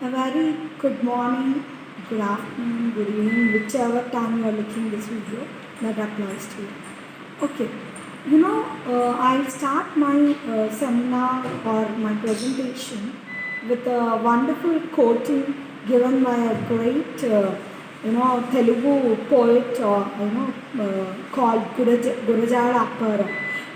A very good morning, good afternoon, good evening, whichever time you are looking this video, that applies to you. Okay, I start my seminar or my presentation with a wonderful quoting given by a great, Telugu poet, called Gurajara Appara.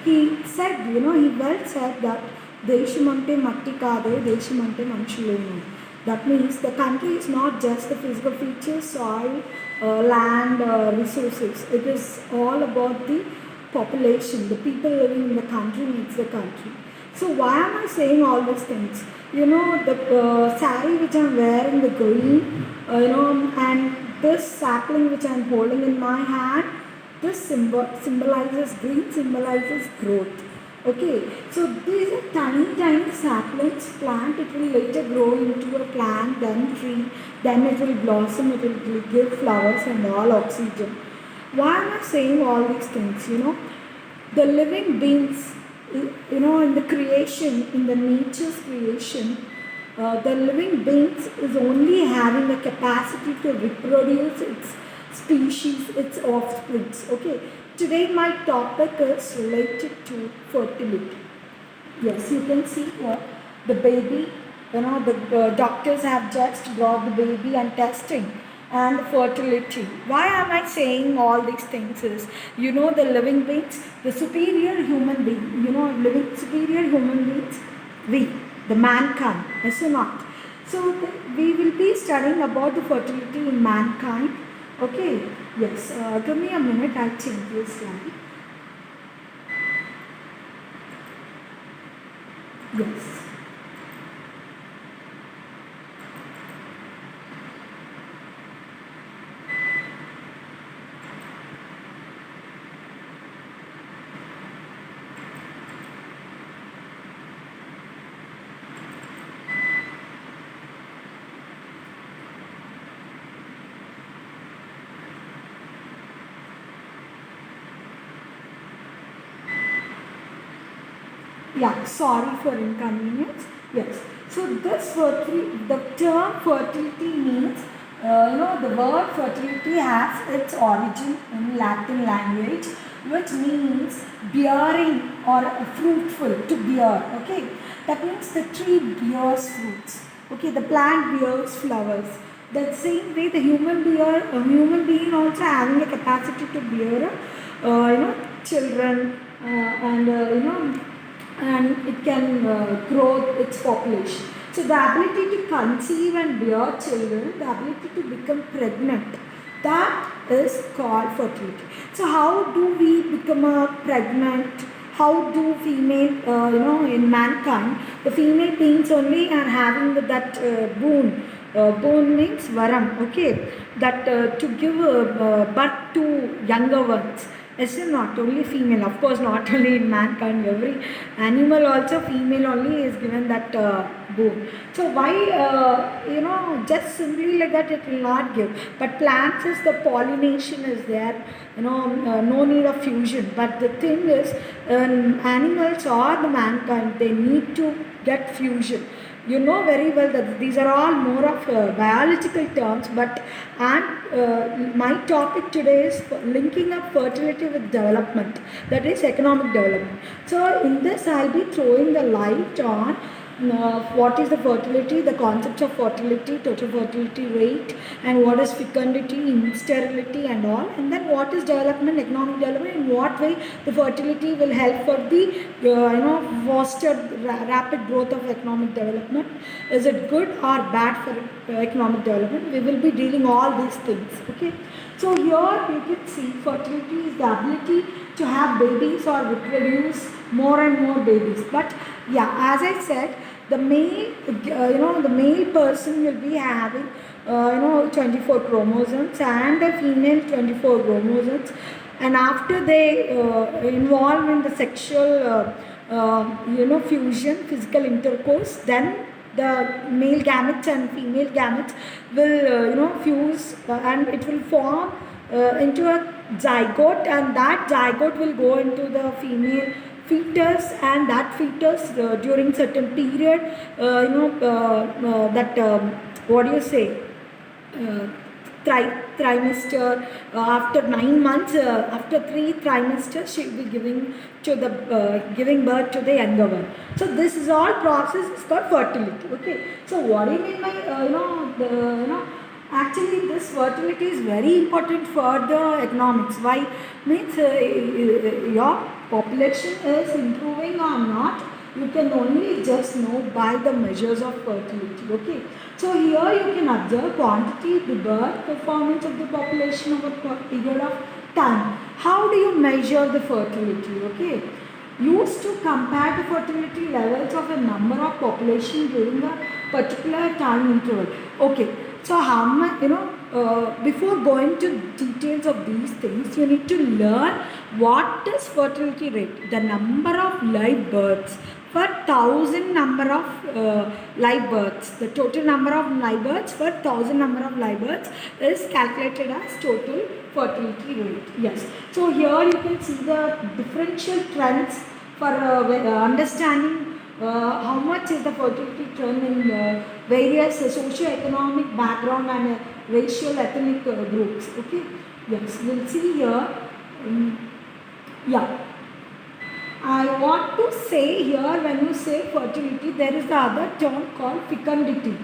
He said, he well said that Deshimante Matti Kade, Deshimante Manchulenu. That means the country is not just the physical features, soil, land, resources. It is all about the population, the people living in the country makes the country. So why am I saying all these things? The saree which I'm wearing, the green, and this sapling which I'm holding in my hand, this symbolizes, green symbolizes growth. Okay, so these are tiny saplings plant. It will later grow into a plant, then tree, then it will blossom, it will give flowers and all oxygen. Why am I saying all these things? The living beings, in the creation, in the nature's creation, the living beings is only having the capacity to reproduce its species, its offspring. Okay, today my topic is related to fertility. Yes, you can see here the baby, the doctors have just brought the baby and testing and fertility. Why am I saying all these things is, the living beings, the superior human being, living superior human beings, we, the mankind, yes or not? So we will be studying about the fertility in mankind. Okay, yes, give me a minute, I'll change this slide. Yes. Yeah, sorry for inconvenience. Yes. So the term fertility means, the word fertility has its origin in Latin language, which means bearing or fruitful, to bear. Okay, that means the tree bears fruits. Okay, the plant bears flowers. The same way, the human being also having a capacity to bear, children, and it can grow its population. So the ability to conceive and bear children, the ability to become pregnant, that is called fertility. So how do we become pregnant? How do female, in mankind, the female beings only are having that boon. Boon means varam, okay, that to give birth to younger ones. Yes, not only female, of course, not only in mankind, every animal also female only is given that boon. So why, just simply like that it will not give. But plants is the pollination is there, no need of fusion. But the thing is, animals or the mankind, they need to get fusion. You know very well that these are all more of biological terms, but my topic today is linking up fertility with development, that is economic development. So in this I'll be throwing the light on what is the fertility, the concepts of fertility, total fertility rate, and what is fecundity, insterility and all, and then what is development, economic development, in what way the fertility will help for the foster rapid growth of economic development. Is it good or bad for economic development? We will be dealing all these things. Okay, so here you can see fertility is the ability to have babies or reproduce more and more babies. But yeah, as I said, the male, the male person will be having 24 chromosomes and the female 24 chromosomes, and after they involve in the sexual fusion, physical intercourse, then the male gametes and female gametes will fuse, and it will form into a zygote, and that zygote will go into the female fetus, and that fetus during certain period, that what do you say, uh, trimester, after 9 months, after 3 trimesters, she will be giving birth to the younger one. So this is all process is called fertility. Okay, so what do you mean by actually this fertility is very important for the economics. Why? Means your population is improving or not, you can only just know by the measures of fertility. Okay, so here you can observe quantity, the birth performance of the population over a period of time. How do you measure the fertility? Okay, used to compare the fertility levels of a number of population during a particular time interval. Okay, so how much, before going to details of these things, you need to learn what is fertility rate, the number of live births for 1000 number of live births. The total number of live births for 1000 number of live births is calculated as total fertility rate. Yes. So here you can see the differential trends for understanding how much is the fertility trend in various socio-economic background and racial ethnic groups. Okay. Yes. We'll see here. Yeah. I want to say here, when you say fertility, there is the other term called fecundity.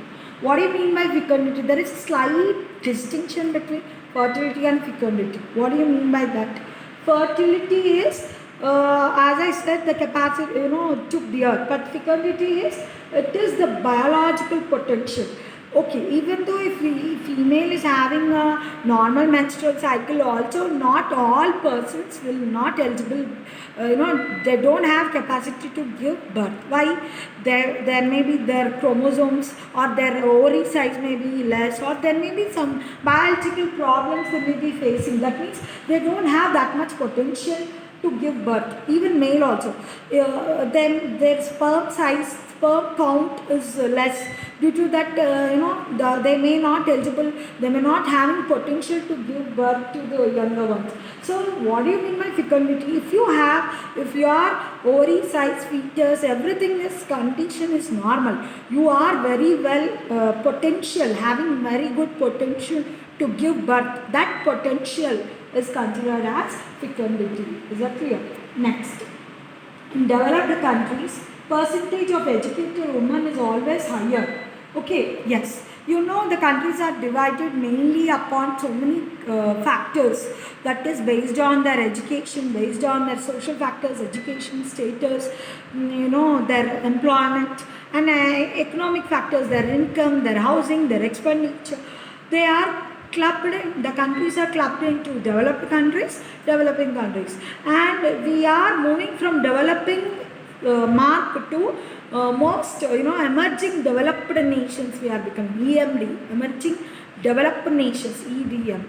What do you mean by fecundity? There is a slight distinction between fertility and fecundity. What do you mean by that? Fertility is, as I said, the capacity, to bear. But fecundity is, it is the biological potential. Okay, even though if female is having a normal menstrual cycle, also not all persons will not eligible, they don't have capacity to give birth. Why? There may be their chromosomes or their ovary size may be less, or there may be some biological problems they may be facing. That means they don't have that much potential to give birth. Even male also. Then their sperm count is less. Due to that, they may not eligible, they may not having potential to give birth to the younger ones. So what do you mean by fecundity? If your ovary size, fetus, everything is condition is normal, you are very well potential, having very good potential to give birth. That potential is considered as fecundity. Is that clear? Next, in developed countries, percentage of educated women is always higher. Okay, yes. The countries are divided mainly upon so many factors, that is based on their education, based on their social factors, education status, their employment, and economic factors, their income, their housing, their expenditure. They are the countries are clubbed into developed countries, developing countries, and we are moving from developing mark to most emerging developed nations. We are becoming EMD, emerging developed nations, EDN,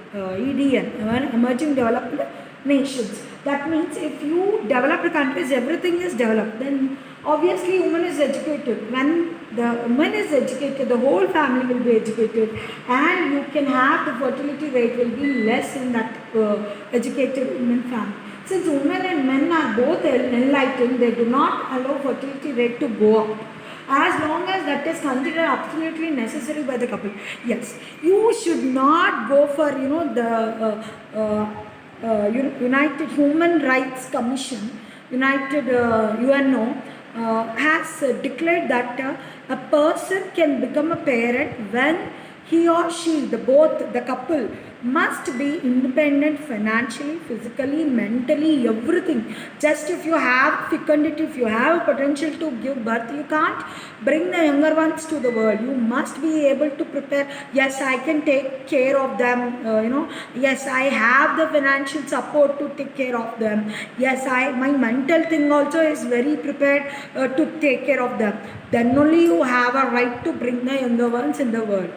emerging developed nations. That means if you developed countries, everything is developed, then obviously woman is educated. When the woman is educated, the whole family will be educated, and you can have the fertility rate will be less in that educated women family. Since women and men are both enlightened, they do not allow fertility rate to go up, as long as that is considered absolutely necessary by the couple. Yes, you should not go for the United Human Rights Commission, United UNO has declared that a person can become a parent when he or she, the couple, must be independent financially, physically, mentally, everything. Just if you have fecundity, if you have potential to give birth, you can't bring the younger ones to the world. You must be able to prepare. Yes, I can take care of them. Yes, I have the financial support to take care of them. Yes, my mental thing also is very prepared to take care of them. Then only you have a right to bring the younger ones in the world.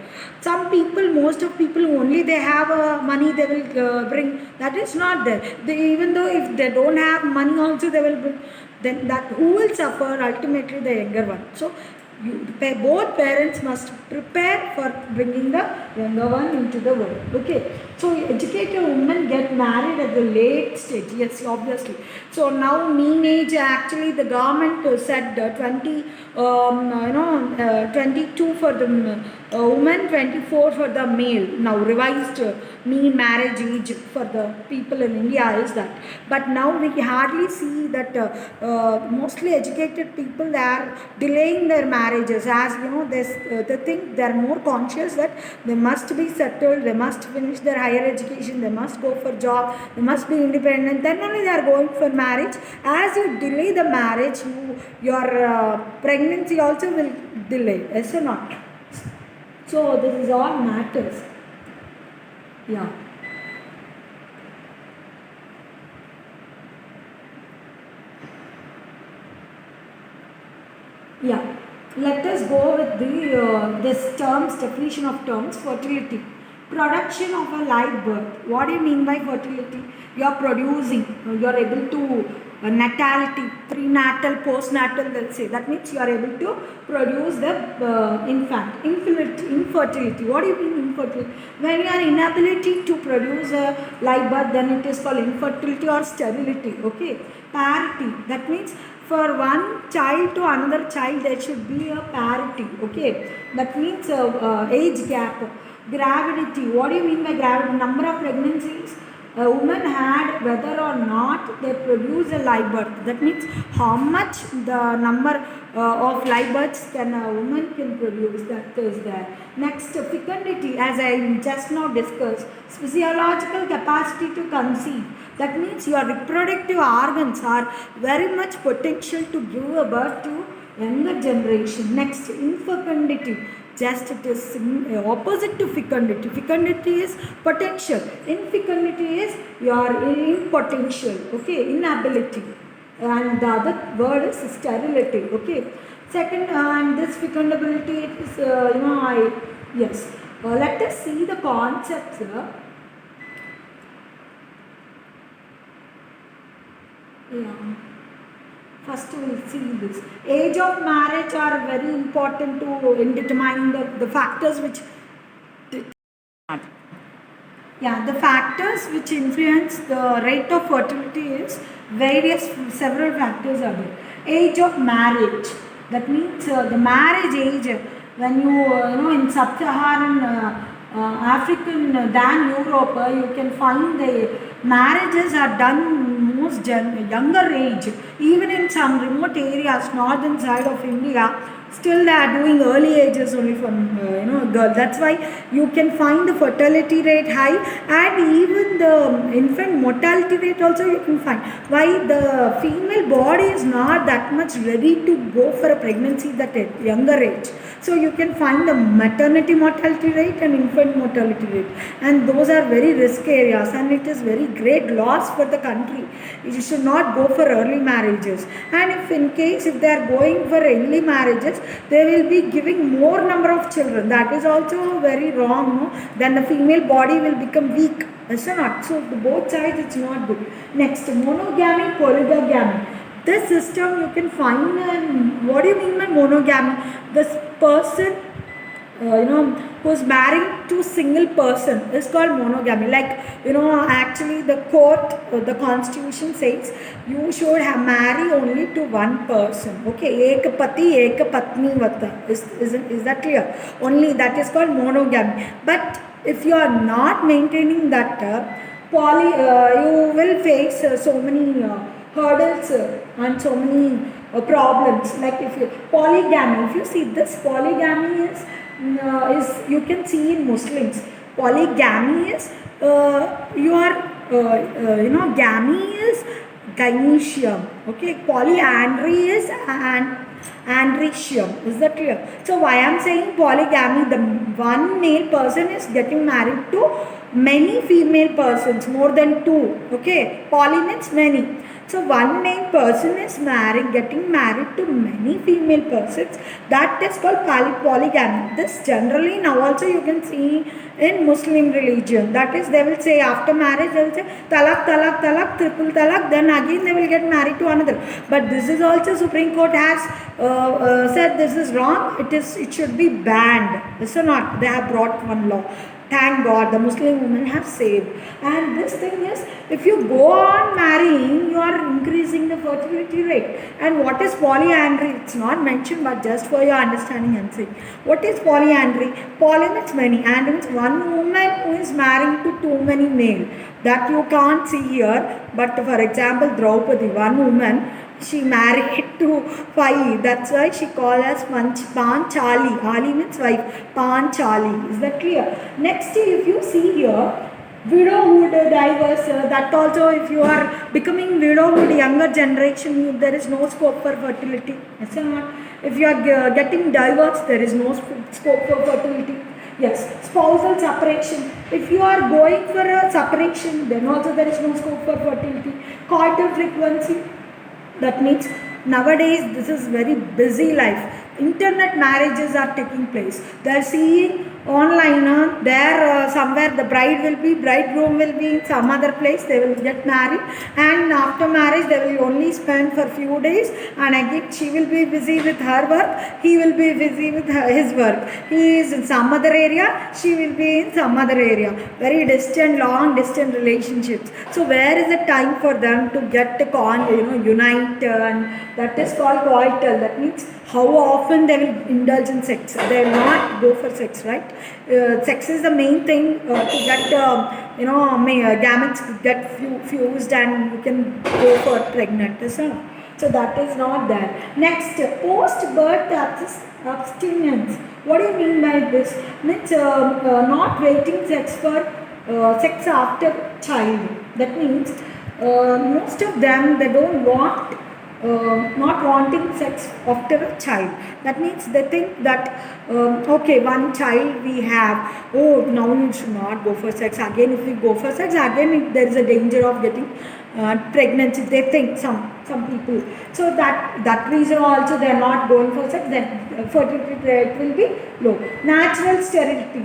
Most of people only they have money, they will bring. That is not there. Even though if they don't have money also, they will bring. Then who will suffer? Ultimately the younger one. So both parents must prepare for bringing the younger one into the world. Okay. So educated women get married at the late stage, yes, obviously. So now mean age, actually the government said 22 for the woman, 24 for the male. Now revised mean marriage age for the people in India is that. But now we hardly see that mostly educated people, they are delaying their marriages, as they think they are more conscious that they must be settled, they must finish their higher education, they must go for job, they must be independent, then only they are going for marriage. As you delay the marriage, your pregnancy also will delay, yes or not? So this is all matters. Yeah. Yeah, let us go with the this terms, definition of terms. Fertility, production of a live birth. What do you mean by fertility? You are producing, you are able to natality, prenatal, postnatal, let's say. That means you are able to produce the infant. Infertility. What do you mean infertility? When you are inability to produce a live birth, then it is called infertility or sterility. Okay. Parity. That means for one child to another child, there should be a parity. Okay. That means age gap. Gravidity. What do you mean by gravidity? Number of pregnancies a woman had, whether or not they produce a live birth. That means how much the number of live births can a woman can produce, that is there. Next, fecundity, as I just now discussed, physiological capacity to conceive. That means your reproductive organs are very much potential to give a birth to younger generation. Next, infecundity. Just it is opposite to fecundity. Fecundity is potential. Infecundity is your impotential. Okay, inability. And the other word is sterility. Okay. Second, and this fecundability is yes. Let us see the concepts. Yeah. First we will see this. Age of marriage are very important to in determining the factors which the factors which influence the rate of fertility is several factors are there. Age of marriage, that means the marriage age, when you in sub-Saharan African than Europe, you can find the marriages are done most younger age. Even in some remote areas, northern side of India, still they are doing early ages only for girls. That's why you can find the fertility rate high, and even the infant mortality rate also you can find. Why? The female body is not that much ready to go for a pregnancy at a younger age. So you can find the maternity mortality rate and infant mortality rate, and those are very risk areas, and it is very great loss for the country. You should not go for early marriages, and if in case if they are going for early marriages, they will be giving more number of children. That is also very wrong. No? Then the female body will become weak. Is it not? So both sides it's not good. Next, monogamy, polygamy. This system you can find. And what do you mean by monogamy? This person who is married to single person is called monogamy. Like actually the court, the constitution says you should marry only to one person. Okay, ek pati ek patni vata. Is that clear? Only that is called monogamy. But if you are not maintaining that you will face so many hurdles and so many problems. Like if you polygamy, if you see this, polygamy is you can see in Muslims. Polygamy is gamy is gynecium. Okay, polyandry is andrecium. Is that clear? So why I am saying polygamy, the one male person is getting married to many female persons, more than two. Okay, poly means many. So one male person is getting married to many female persons. That is called polygamy. This generally now also you can see in Muslim religion. That is, they will say after marriage they will say talak, talak, talak, triple talak. Then again they will get married to another. But this is also Supreme Court has said this is wrong. It should be banned. This or not. They have brought one law. Thank God, the Muslim women have saved. And this thing is, if you go on marrying, you are increasing the fertility rate. And what is polyandry? It's not mentioned, but just for your understanding and saying. What is polyandry? Poly means many, and means one woman who is marrying to too many male. That you can't see here, but for example, Draupadi, one woman, she married to 5. That's why she called as Panchali. Ali means wife. Panchali. Is that clear? Next, if you see here, widowhood, divorce, that also if you are becoming widowhood, younger generation, there is no scope for fertility. Yes or not? If you are getting divorced, there is no scope for fertility. Yes, spousal separation. If you are going for a separation, then also there is no scope for fertility. Coital frequency. That means nowadays this is very busy life. Internet marriages are taking place. They are seeing online, there somewhere the bridegroom will be in some other place, they will get married, and after marriage they will only spend for few days, and again she will be busy with her work, he will be busy with his work. He is in some other area, she will be in some other area. Very distant, long distance relationships. So where is the time for them to get unite, and that is called coital. That means how often they will indulge in sex. They will not go for sex, right? Sex is the main thing to get gametes get fused and you can go for pregnant. So that is not there. Next, post-birth abstinence. What do you mean by this? Means not waiting sex for sex after child. That means most of them, they don't want not wanting sex after a child. That means they think that okay, one child we have, oh, now you should not go for sex. Again, if we go for sex, again there is a danger of getting pregnancy. They think some people. So that reason also they are not going for sex. Then fertility rate will be low. Natural sterility.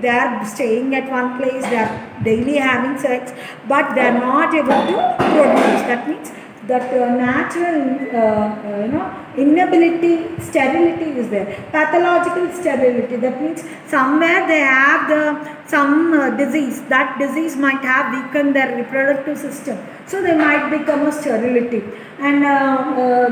They are staying at one place. They are daily having sex, but they are not able to produce. That means that natural inability, sterility is there. Pathological sterility, that means somewhere they have some disease. That disease might have weakened their reproductive system, so they might become a sterility. And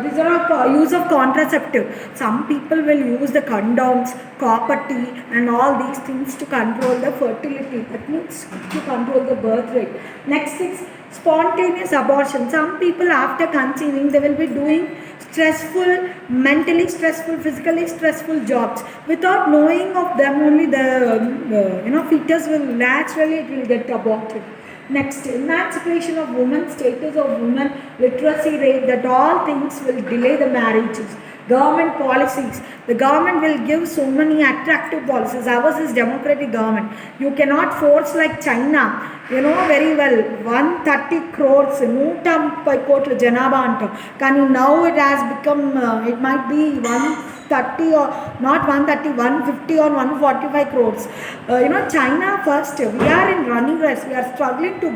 these are use of contraceptive. Some people will use the condoms, copper T, and all these things to control the fertility. That means to control the birth rate. Next is spontaneous abortion. Some people after conceiving, they will be doing stressful, mentally stressful, physically stressful jobs. Without knowing of them, only the fetus will naturally, it will get aborted. Next, emancipation of women, status of women, literacy rate, that all things will delay the marriages. Government policies. The government will give so many attractive policies. Ours is democratic government. You cannot force like China. You know very well, 130 crores, 130 కోట్ల జనాభా అంటాం. కానీ now it has become, it might be 130 or not 130, 150 or 145 crores. China first, we are in running race. We are struggling to,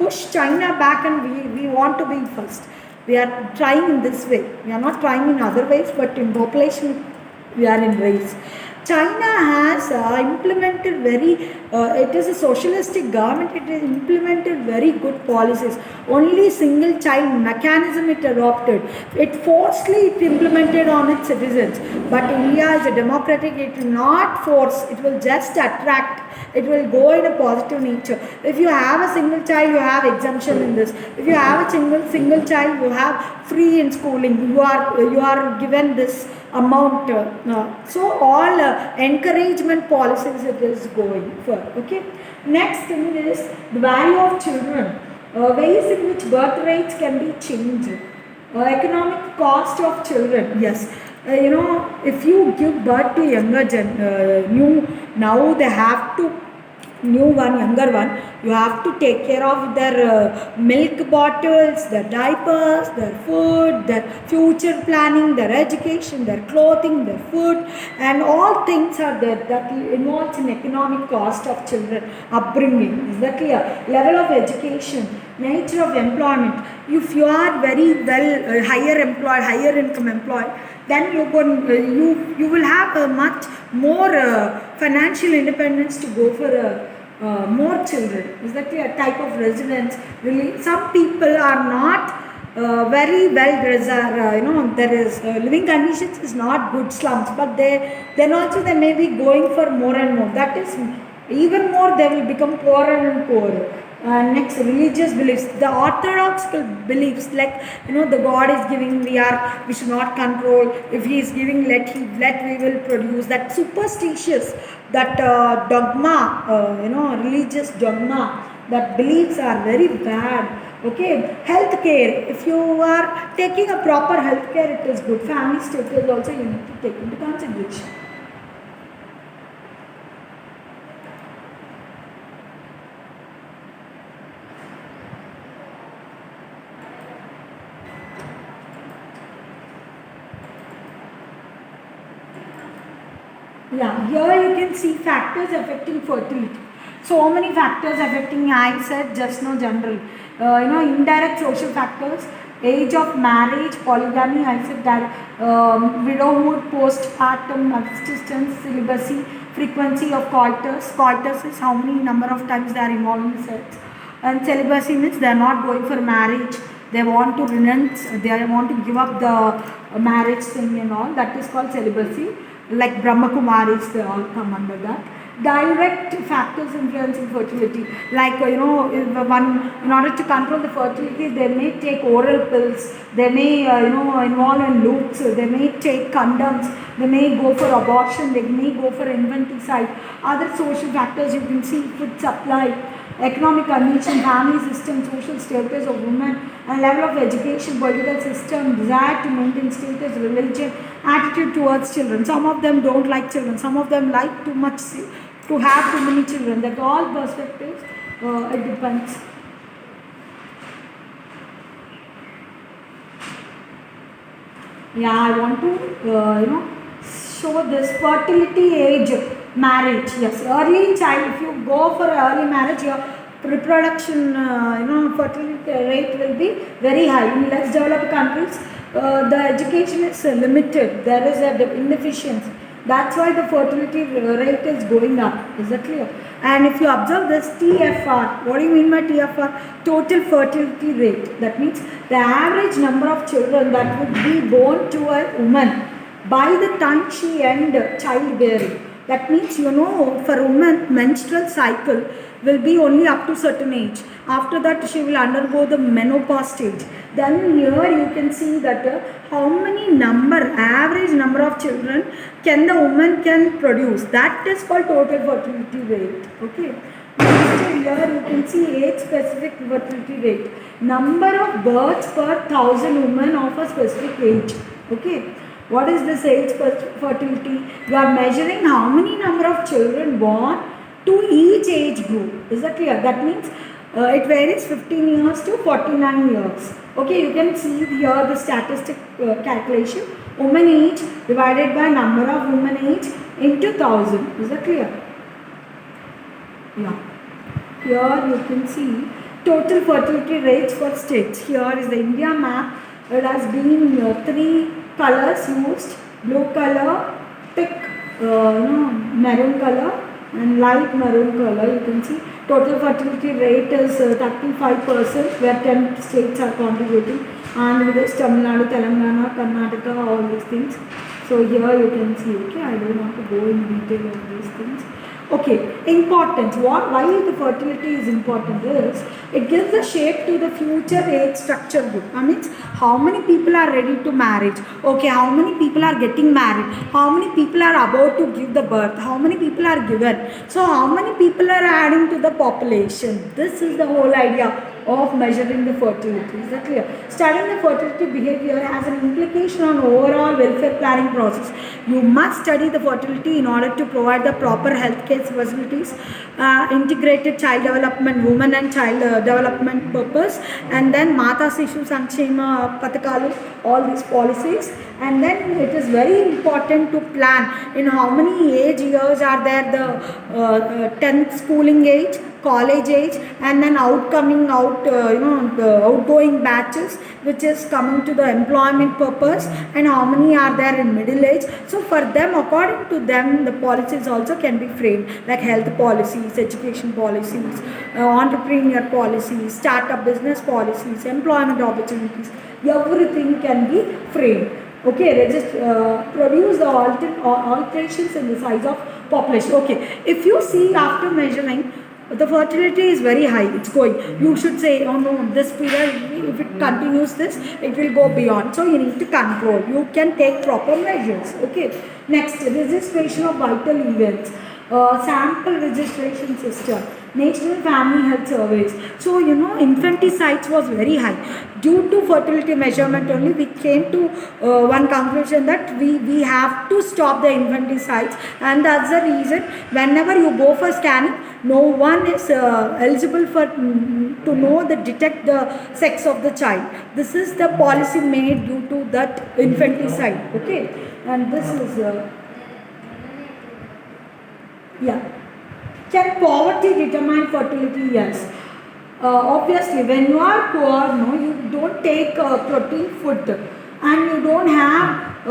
push China back, and we want to be first. We are trying in this way. We are not trying in other ways, but in population, we are in race. China has implemented it is a socialistic government, it has implemented very good policies. Only single child mechanism it adopted. It forcefully implemented on its citizens. But India is a democratic, it will not force, it will just attract. It will go in a positive nature. If you have a single child, you have exemption in this. If you have a single child, you have free in schooling. You are given this amount. So all encouragement policies it is going for. Okay. Next thing is the value of children. Ways in which birth rates can be changed. Economic cost of children. Yes. If you give birth to now they have to younger one, you have to take care of their milk bottles, their diapers, their food, their future planning, their education, their clothing, their food, and all things are there that involves in economic cost of children, upbringing. Is that clear? Level of education, nature of employment. If you are very well higher income employed, then you will have a much more financial independence to go for more children. Is that a type of residence? Really, some people are not very well dressed. There is living conditions is not good, slums, but then also they may be going for more and more. That is even more, they will become poorer and poorer. Next, religious beliefs. The orthodox beliefs, like the God is giving, we should not control. If He is giving, let we will produce. That superstitious, that dogma, religious dogma, that beliefs are very bad. Okay, healthcare. If you are taking a proper healthcare, it is good. Family status also you need to take into consideration. Yeah, here you can see factors affecting fertility. So many factors affecting, I said just now general. Indirect social factors, age of marriage, polygamy, I said that, widowhood, postpartum, subsistence, celibacy, frequency of coitus. Coitus is how many number of times they are involved in sex. And celibacy means they are not going for marriage. They want to renounce, they want to give up the marriage thing and all. That is called celibacy. Like Brahma Kumaris, they all come under that. Direct factors influencing fertility, like if one, in order to control the fertility, they may take oral pills, they may involve in loops, they may take condoms, they may go for abortion, they may go for infanticide. Other social factors you can see: food supply, economic condition, family system, social status of women, and level of education, political system, desire to maintain status, religion, attitude towards children. Some of them don't like children, some of them like too much, to have too many children. That all perspectives, it depends. Yeah, I want to show this fertility age, marriage. Yes, early child. If you go for early marriage, your reproduction, fertility rate will be very high. In less developed countries, the education is limited. There is a inefficiency. That's why the fertility rate is going up. Is that clear? And if you observe this TFR, what do you mean by TFR? Total fertility rate. That means the average number of children that would be born to a woman by the time she end childbearing. That means, for a woman, menstrual cycle will be only up to certain age. After that, she will undergo the menopause stage. Then here you can see that how many average number of children can the woman can produce. That is called total fertility rate. Okay. Here you can see age specific fertility rate. Number of births per 1,000 women of a specific age. Okay. What is this age fertility? You are measuring how many number of children born to each age group. Is that clear? That means it varies 15 years to 49 years. Okay, you can see here the statistic calculation. Woman age divided by number of women age into 1,000. Is that clear? Yeah. Here you can see total fertility rates for states. Here is the India map. It has been 3 colors used: blue color, thick maroon color, and light maroon color. You can see total fertility rate is 35%, where 10 states are contributing. Andhra Pradesh, Tamil Nadu, Telangana, Karnataka, all these things. So here you can see. Okay, I don't want to go in detail on these things. Okay, importance. Why the fertility is important is it gives a shape to the future age structure group. I mean, how many people are ready to marriage? Okay, how many people are getting married? How many people are about to give the birth? How many people are given? So, how many people are adding to the population? This is the whole idea of measuring the fertility. Is that clear? Studying the fertility behavior has an implication on overall welfare planning process. You must study the fertility in order to provide the proper healthcare facilities, integrated child development, women and child development purpose, and then Mata Sishu Sankshema Pathakalu, all these policies. And then it is very important to plan in how many age years are there, the 10th schooling age, college age, and then the outgoing batches, which is coming to the employment purpose, and how many are there in middle age. So for them, according to them, the policies also can be framed, like health policies, education policies, entrepreneur policies, startup business policies, employment opportunities. Everything can be framed. Okay, produce the alterations in the size of population. Okay, if you see after measuring, the fertility is very high, it's going. You should say, oh no, this period, if it continues this, it will go beyond. So you need to control. You can take proper measures. Okay. Next, registration of vital events. Sample registration system, National Family Health Surveys. So, infanticides was very high. Due to fertility measurement only, we came to one conclusion that we have to stop the infanticides, and that's the reason whenever you go for scanning, no one is eligible for to detect the sex of the child. This is the policy made due to that infanticide. Okay, and this is yeah. Can poverty determine fertility? Yes. Obviously, when you are poor, no, you don't take protein food, and you don't have,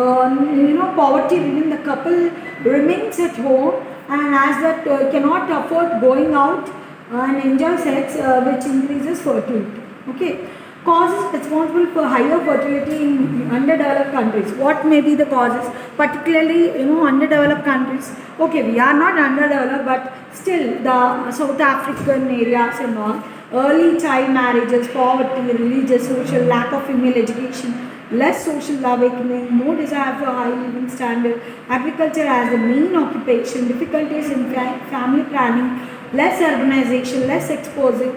poverty within the couple remains at home, and as that cannot afford going out and enjoy sex, which increases fertility. Okay. Causes responsible for higher fertility in underdeveloped countries. What may be the causes? Particularly, underdeveloped countries. Okay, we are not underdeveloped, but still the South African areas and all. Early child marriages, poverty, religious, social, lack of female education, less social awakening, more desire for high living standard, agriculture as the main occupation, difficulties in family planning, less urbanization, less exposure.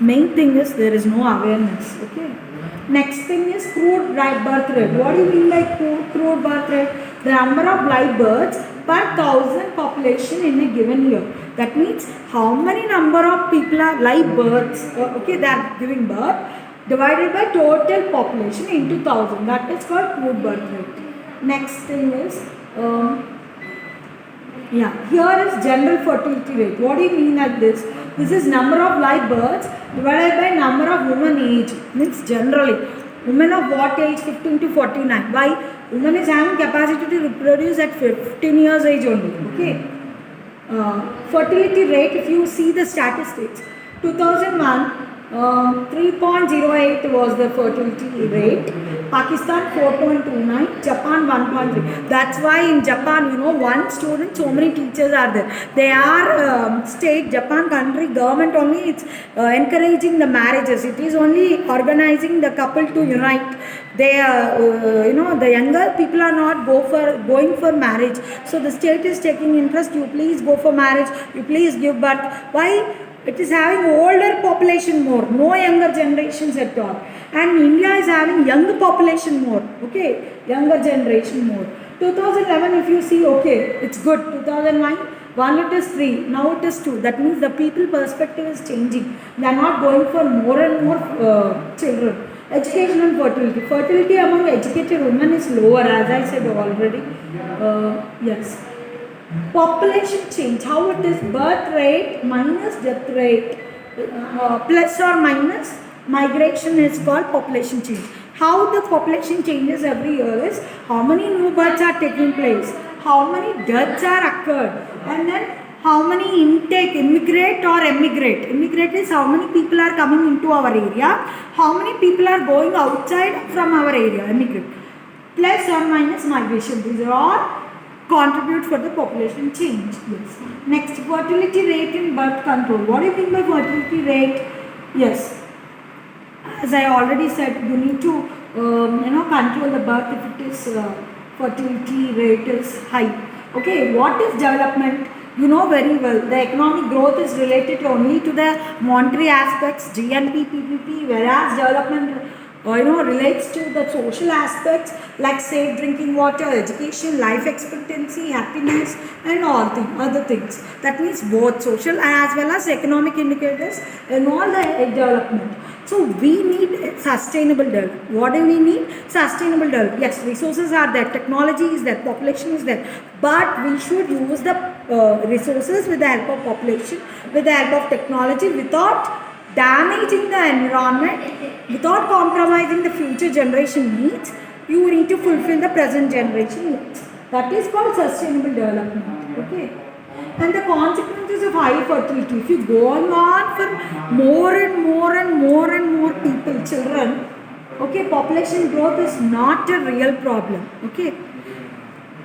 Main thing is there is no awareness. Okay. Next thing is crude birth rate. What do you mean by crude birth rate? The number of live births per 1,000 population in a given year. That means how many number of people are live births. Okay, they are giving birth divided by total population into 1,000. That is called crude birth rate. Next thing is here is general fertility rate. What do you mean like this? This is number of live births divided by number of women age. Means generally, women of what age? 15 to 49. Why? Women is having capacity to reproduce at 15 years age only. Okay. Fertility rate, if you see the statistics, 2001, 3.08 was the fertility rate. Pakistan 4.29, Japan 1.3. That's why in Japan, one student, so many teachers are there. They are state, Japan country government only, it's encouraging the marriages. It is only organizing the couple to unite. They the younger people are not going for marriage. So the state is taking interest. You please go for marriage. You please give birth. Why? It is having older population more, no younger generations at all. And India is having younger population more, okay, younger generation more. 2011, if you see, okay, it's good. 2001, it is 3, now it is 2. That means the people perspective is changing. They are not going for more and more children. Education and fertility. Fertility among educated women is lower, as I said already. Yes. Population change, how it is birth rate minus death rate, plus or minus migration is called population change. How the population changes every year is how many new births are taking place, how many deaths are occurred, and then how many intake, immigrate or emigrate. Immigrate is how many people are coming into our area, how many people are going outside from our area, emigrate. Plus or minus migration, these are all contribute for the population change. Yes. Next, fertility rate in birth control. What do you mean by fertility rate? Yes. As I already said, you need to control the birth if it is fertility rate is high. Okay. What is development? You know very well. The economic growth is related only to the monetary aspects, GNP, PPP, whereas development relates to the social aspects like safe drinking water, education, life expectancy, happiness, and all other things. That means both social as well as economic indicators and all the development. So we need sustainable development. What do we need? Sustainable development. Yes, resources are there, technology is there, population is there, but we should use the resources with the help of population, with the help of technology, without damaging the environment, without compromising the future generation needs. You need to fulfill the present generation needs. That is called sustainable development. Okay. And the consequences of high fertility, if you go on for more and more and more and more people, children, okay, population growth is not a real problem. Okay.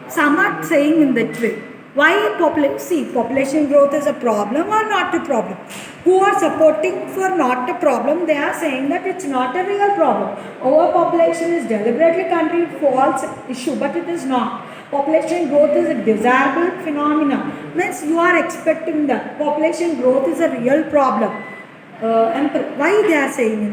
Some are saying in that way. Why population growth is a problem or not a problem? Who are supporting for not a problem, they are saying that it's not a real problem. Overpopulation is deliberately country false issue, but it is not. Population growth is a desirable phenomenon. Means you are expecting that population growth is a real problem. And why they are saying,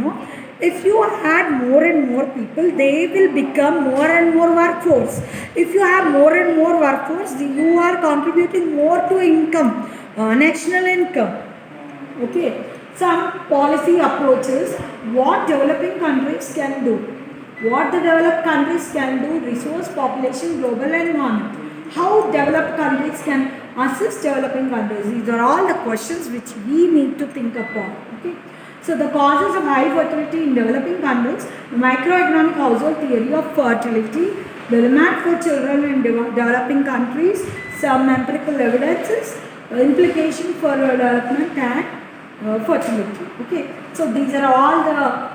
if you add more and more people, they will become more and more workforce. If you have more and more workforce, you are contributing more to income, national income. Okay, some policy approaches, what developing countries can do. What the developed countries can do, resource, population, global environment. How developed countries can assist developing countries. These are all the questions which we need to think upon. Okay. So the causes of high fertility in developing countries, microeconomic household theory of fertility, the demand for children in developing countries, some empirical evidences, implication for development and fertility. Okay, so these are all the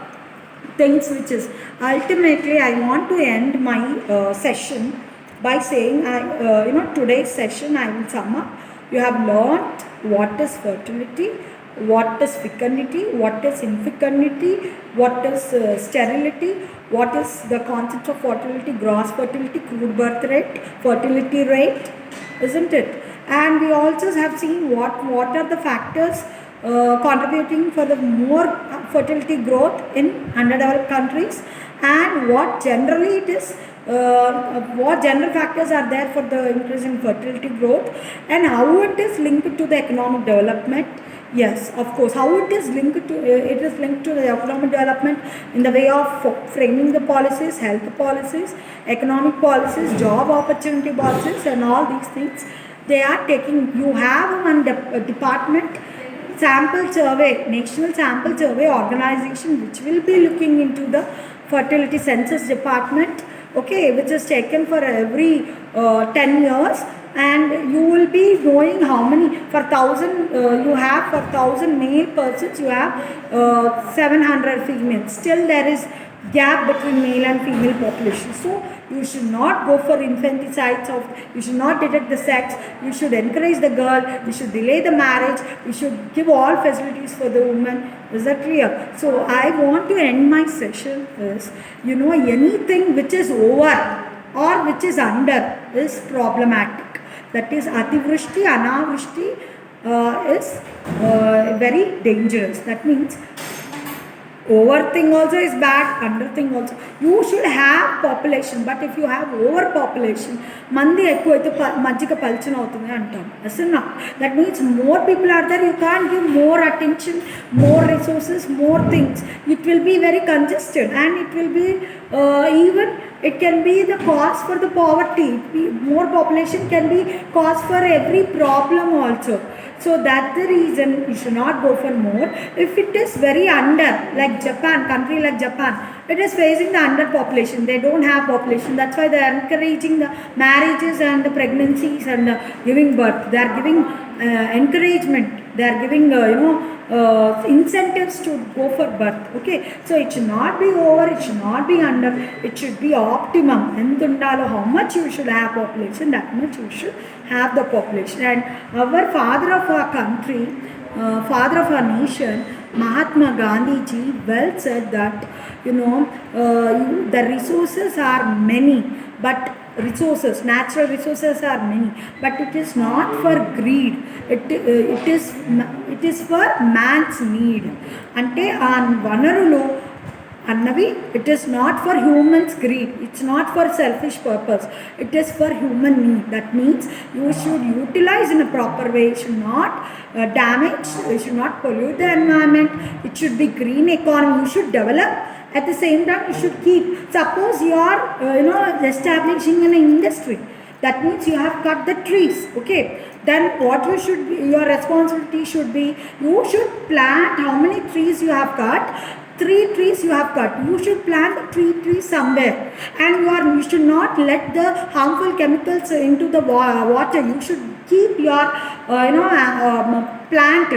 things which is ultimately I want to end my session by saying today's session I will sum up. You have learnt what is fertility, what is fecundity, what is infecundity, what is sterility, what is the concept of fertility, gross fertility, crude birth rate, fertility rate, isn't it? And we also have seen what are the factors contributing for the more fertility growth in underdeveloped countries, and what generally it is, what general factors are there for the increase in fertility growth, and how it is linked to the economic development. Yes, of course, how it is linked to the economic development in the way of framing the policies, health policies, economic policies, job opportunity policies, and all these things. They are taking, you have one department, sample survey, national sample survey organization, which will be looking into the fertility census department, okay, which is taken for every 10 years. And you will be knowing how many, for 1000 you have, for 1000 male persons you have 700 females. Still there is gap between male and female population. So you should not go for infanticides, you should not detect the sex, you should encourage the girl, you should delay the marriage, you should give all facilities for the woman. Is that clear? So I want to end my session is, anything which is over or which is under is problematic. That is, ativrishti, anavrishti is very dangerous. That means over thing also is bad, under thing also. You should have population, but if you have overpopulation, mandi ekkuvaithe majjika palchana avutundi antam. Asna, that means more people are there, you can't give more attention, more resources, more things. It will be very congested, and it will be even it can be the cause for the poverty. More population can be cause for every problem also. So that's the reason you should not go for more. If it is very under, like Japan, country like Japan, it is facing the underpopulation. They don't have population. That's why they are encouraging the marriages and the pregnancies and giving birth. They are giving encouragement. They are giving incentives to go for birth. Okay, so it should not be over, it should not be under, it should be optimum. How much you should have population, that much you should have the population. And our father of our country, father of our nation, Mahatma Gandhi ji well said that the resources are many, but natural resources are many, but it is not for greed. It is for man's need. Ante aa vanarulo Annavi, it is not for humans' greed. It's not for selfish purpose. It is for human need. That means you should utilize in a proper way. You should not damage. You should not pollute the environment. It should be green economy. You should develop. At the same time, you should keep. Suppose you are, establishing an industry. That means you have cut the trees. Okay. Then what you should be, your responsibility should be, you should plant how many trees you have cut. 3 trees you have cut. You should plant 3 trees somewhere, and you should not let the harmful chemicals into the water. You should keep your plant,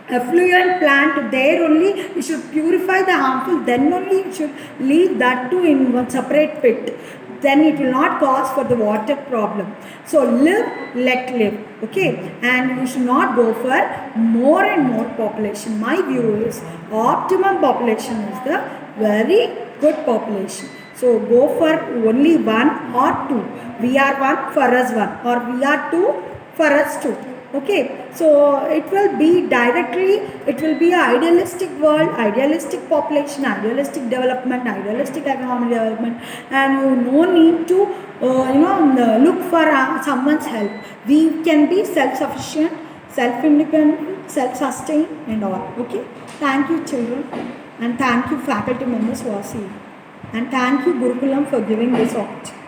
affluent plant there only. You should purify the harmful. Then only you should leave that to in one separate pit. Then it will not cause for the water problem. So live, let live. Okay, and you should not go for more and more population. My view is optimum population is the very good population. So go for only 1 or 2. We are 1, for us 1, or we are 2, for us 2. Okay, so it will be directly, it will be an idealistic world, idealistic population, idealistic development, idealistic economic development, and you no need to look for someone's help. We can be self-sufficient, self-independent, self-sustained and all. Okay, thank you children, and thank you faculty members who are seeing, and thank you Gurukulam for giving this opportunity.